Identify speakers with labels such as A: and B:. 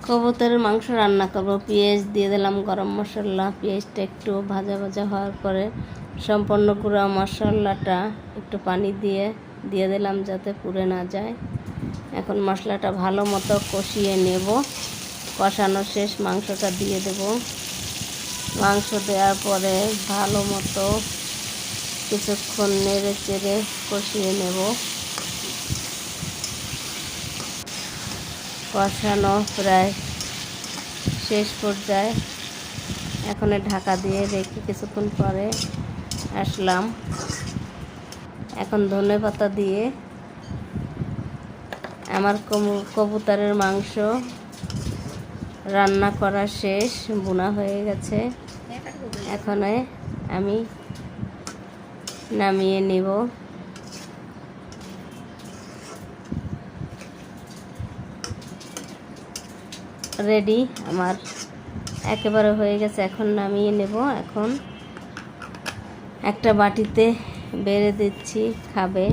A: কবুতরের মাংস রান্না করব। পেঁয়াজ দিয়ে দিলাম, গরম মশলা। পেঁয়াজটা একটু ভাজা ভাজা হওয়ার পরে সম্পূর্ণ গুঁড়া মশলাটা একটু পানি দিয়ে দিলাম যাতে পুড়ে না যায়। এখন মশলাটা ভালো মতো কষিয়ে নেব। কষানো শেষ, মাংসটা দিয়ে দেব। মাংস দেওয়ার পরে ভালো মতো কিছুক্ষণ নেড়ে চেড়ে কষিয়ে নেব। কষানো প্রায় শেষ পর্যায়ে। এখন ঢাকা দিয়ে রেখে কিছুক্ষণ পরে আসলাম। এখন ধনেপাতা দিয়ে আমার কবুতরের মাংস রান্না করা শেষ, বোনা হয়ে গেছে। এখন আমি নামিয়ে নিব। রেডি, আমার একেবারে হয়ে গেছে। এখন নামিয়ে নেব। এখন একটা বাটিতে বেড়ে দিচ্ছি, খাবে।